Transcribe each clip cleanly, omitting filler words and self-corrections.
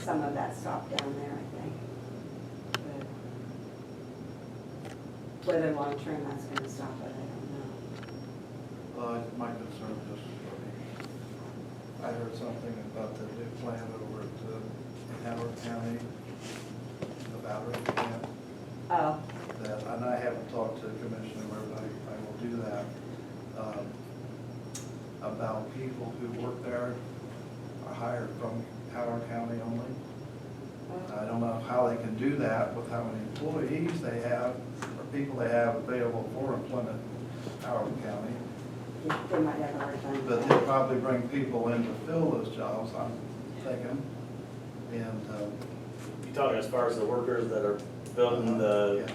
some of that stopped down there, I think. But whether long-term that's gonna stop it, I don't know. My concern just, I heard something about the new plant over at Carroll County, the battery plant. Oh, That, and I haven't talked to the commissioner, but I will do that, about people who work there are hired from Carroll County only. I don't know how they can do that with how many employees they have, or people they have available for employment in Carroll County. they might have a hard time. But they'll probably bring people in to fill those jobs, I'm thinking. And, You talking as far as the workers that are building the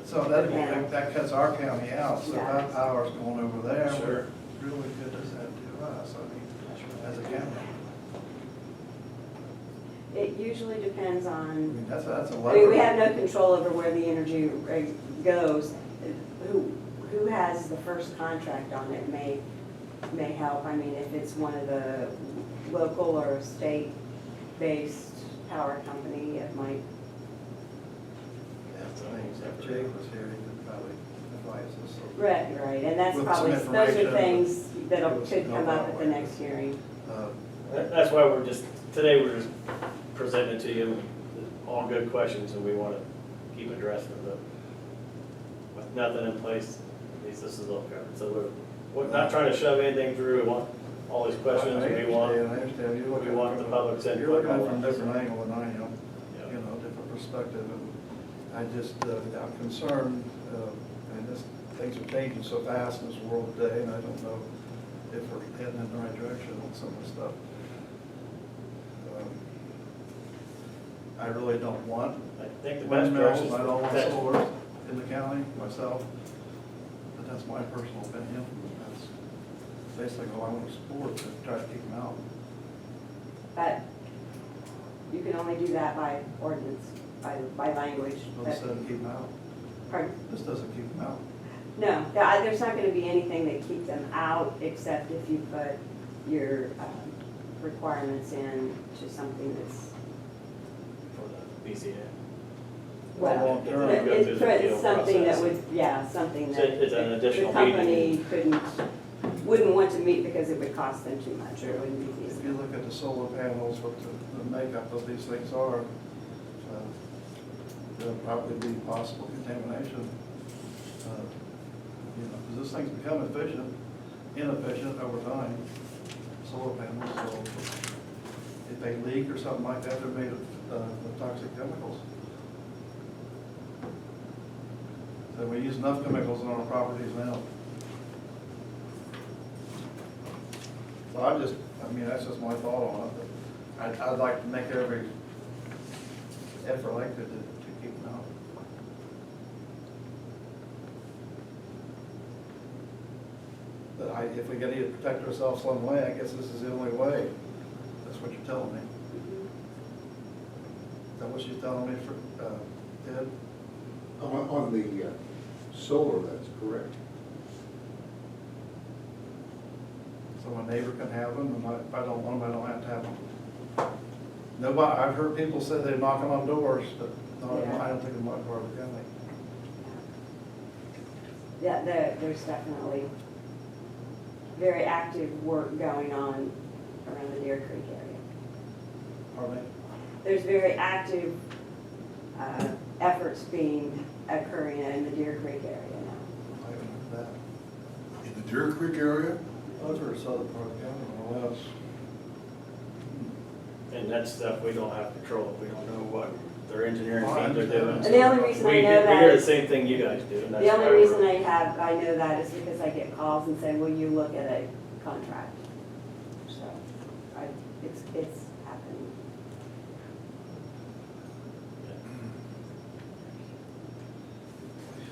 so that cuts our county out, so that power's going over there. Sure. Really good does that to us, I mean, as a county. It usually depends I on, mean, that's a I mean, lever. we have no control over where the energy goes. Who has the first contract on it may help. I mean, if it's one of the local or state-based power company, it might. Yeah, so I think if Jake was here, he could probably advise us. So, Right, and that's With probably, some those are information, things that give us could some come up help at the that way. next hearing. That's why today we're just presenting to you all good questions, and we want to keep addressing them, but with nothing in place, at least this is all covered. So we're not trying to shove anything through, we want all these questions, I we understand. You're looking want the public's input. You're looking at it from a different angle than I am, Yeah. you know, different perspective. And I just, I'm concerned, and things are changing so fast in this world today, and I don't know if we're heading in the right direction on some of the stuff. I really don't want I think the best direction windmills, is I don't want that- solar in the county myself, but that's my personal opinion. That's basically all I want to support, to try to keep them out. But you can only do that by ordinance, by language. Well, this doesn't keep them out. Pardon? This doesn't keep them out. No, there's not gonna be anything that keeps them out, except if you put your requirements in to something that's, For the BCA. Well, well, long term, go through the it's appeal something that process. would, yeah, something So that it's an additional the company meeting. wouldn't want to meet because it would cost them too much, or it wouldn't be If you feasible. look at the solar panels, what the makeup of these things are, there'll probably be possible contamination. You know, because this thing's become inefficient over time, solar panels, so if they leak or something like that, they're made of toxic chemicals. So we use enough chemicals on our properties now. So I mean, that's just my thought on it, but I'd like to make every effort I could to keep them out. But if we gotta either protect ourselves some way, I guess this is the only way. That's what you're telling me. Is that what she's telling me, Ted? On the solar, that's correct. So my neighbor can have them, and if I don't want them, I don't have to have them. Nobody, I've heard people say they're knocking on doors, but no, I don't think it's my part of the county. Yeah, there's definitely very active work going on around the Deer Creek area. Pardon me? There's very active efforts occurring in the Deer Creek area now. I haven't heard that. In the Deer Creek area? Those are the southern part of the county, more or less. And that's stuff we don't have control of, we don't know what their engineering Oh, I teams are understand. doing. And the only reason I know We that hear the is- same thing you guys do, and that's The why only we're- reason I know that is because I get calls and say, will you look at a contract? So, it's happening.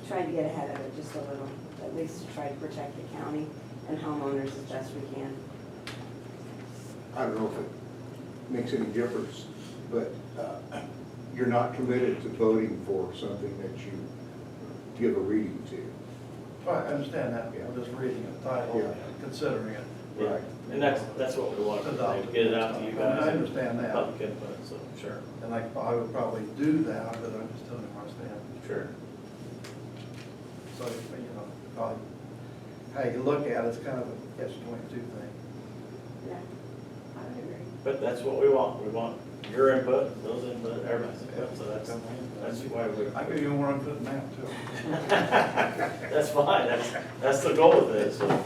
Trying to get ahead of it just a little, at least to try to protect the county and homeowners as best we can. I don't know if it makes any difference, but you're not committed to voting for something that you give a reading to. Right, I understand that, I'm just reading the title, Yeah. considering it. Yeah, Right. and that's what we want to do, get it out to you guys. I understand that. Public input, so, sure. And I would probably do that, but I'm just telling you where I stand. Sure. So, you know, probably, how you look at it's kind of a catch-22 thing. Yeah, I would agree. But that's what we want your input, those input, everybody's input, so that's why we. I could even more input than that too. That's fine, that's the goal of this, so.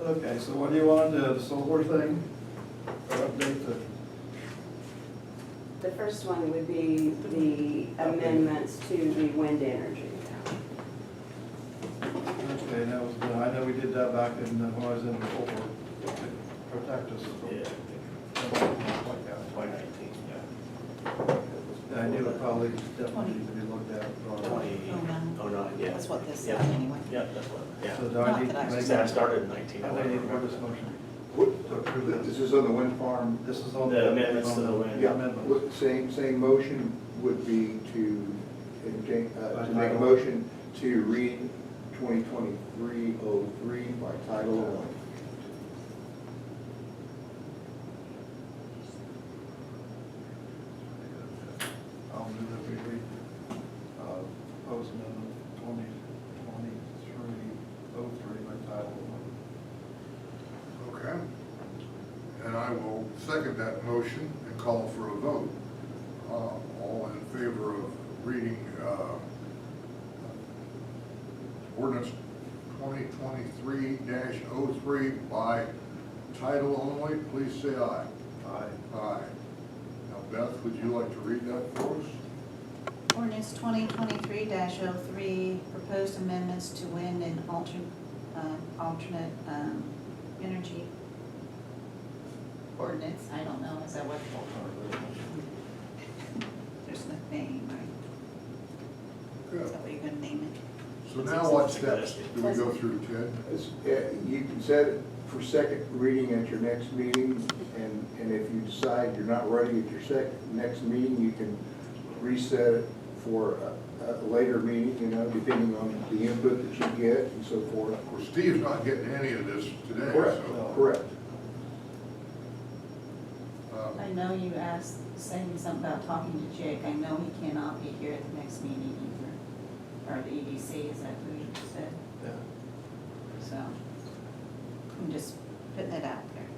Okay, so what do you want to do, the solar thing, or update The first one would be the amendments to the wind energy. Okay, that was, I know we did that back in, when I was in the Gulf War, to protect us. Yeah. Like that. 2019, yeah. And I knew it probably definitely needed to be looked at. 2009, yeah. That's what this Yeah. said anyway. Yeah, that's what, yeah. So do I need Not that I to make Like I said, I that? started in 19. I need to put this motion. What, To approve this this. is on the wind farm? This is on The amendments to the wind. Yeah, Amendments. what- same motion would be to, to make a title. motion to read 2023-03 by title only. I'll move that we read, proposed amendment 2023-03 by title only. Okay. And I will second that motion and call for a vote. All in favor of reading ordinance 2023-03 by title only, please say aye. Aye. Aye. Now Beth, would you like to read that for us? Ordinance 2023-03, proposed amendments to wind and alternate energy ordinance. I don't know, is that what? There's no name, right? Is Good. that what you're gonna name it? So now what steps do we go through, Ted? You can set it for second reading at your next meeting, and if you decide you're not ready at your next meeting, you can reset it for a later meeting, you know, depending on the input that you get and so forth. Of course, Steve's not getting any of this today, Correct, so. correct. I know you asked, saying something about talking to Jake. I know he cannot be here at the next meeting either. Or the EDC, is that who you said? Yeah. So, I'm just putting it out there.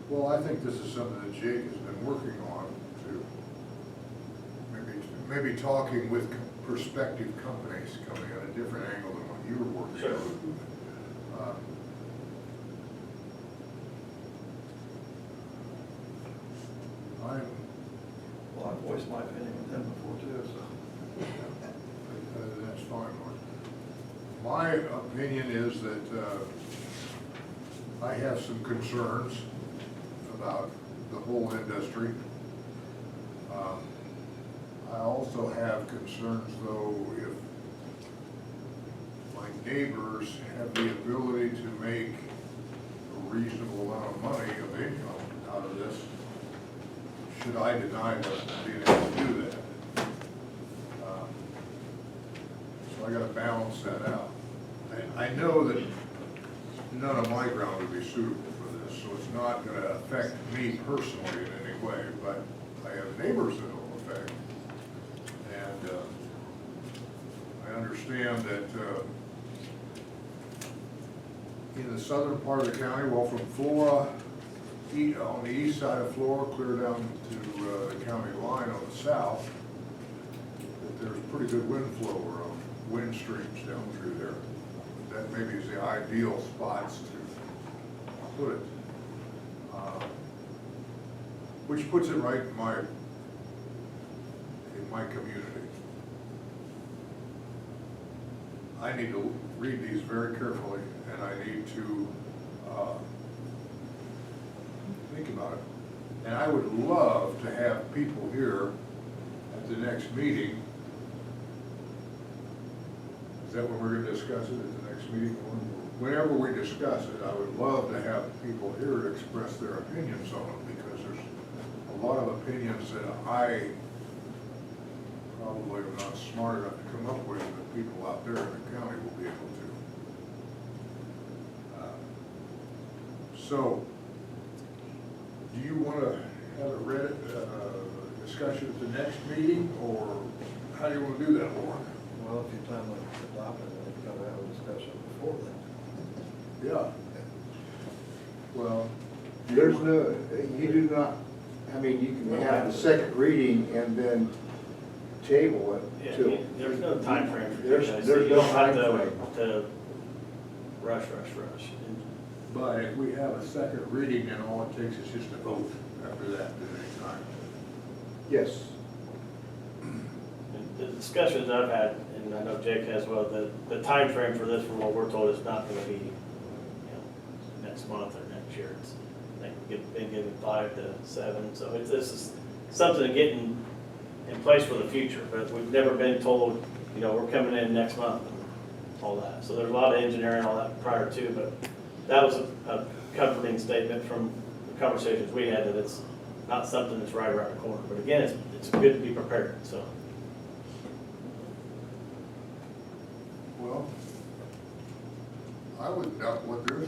Well, I think this is something that Jake has been working on to maybe talking with prospective companies coming at a different angle than what you were working Sure. on. Well, I've voiced my opinion with them before too, so. That's fine, Mark. My opinion is that I have some concerns about the whole industry. I also have concerns, though, if my neighbors have the ability to make a reasonable amount of money of income out of this, should I deny them being able to do that? So I gotta balance that out. I know that none of my ground would be suitable for this, so it's not gonna affect me personally in any way, but I have neighbors that it'll affect. And I understand that in the southern part of the county, well, from Flora, on the east side of Flora, clear down to the county line on the south, that there's pretty good wind flow or wind streams down through there. That maybe is the ideal spots to put it. Which puts it right in my community. I need to read these very carefully, and I need to think about it. And I would love to have people here at the next meeting. Is that when we're gonna discuss it at the next meeting? Whenever we discuss it, I would love to have people here to express their opinions on it, because there's a lot of opinions that I probably am not smart enough to come up with, that people out there in the county will be able to. So, do you want to have a read, discussion at the next meeting, or how do you want to do that, Warren? Well, if you plan on adopting it, you've got to have a discussion before then. Yeah. Well. There's no, you do not, I mean, you can have the second reading and then table Yeah, it till. there's no time frame for you There's- guys. there's You no don't have timeframe. to rush. And But if we have a second reading, then all it takes is just a vote after that at any time. Yes. the discussions I've had, and I know Jake has well, the time frame for this, from what we're told, is not gonna be, you know, next month or next year. It's, I think, been given 5 to 7, so this is something to get in place for the future, but we've never been told, you know, we're coming in next month and all that. So there's a lot of engineering and all that prior to, but that was a comforting statement from the conversations we had, that it's not something that's right around the corner. But again, it's good to be prepared, so. Well, I would, what there's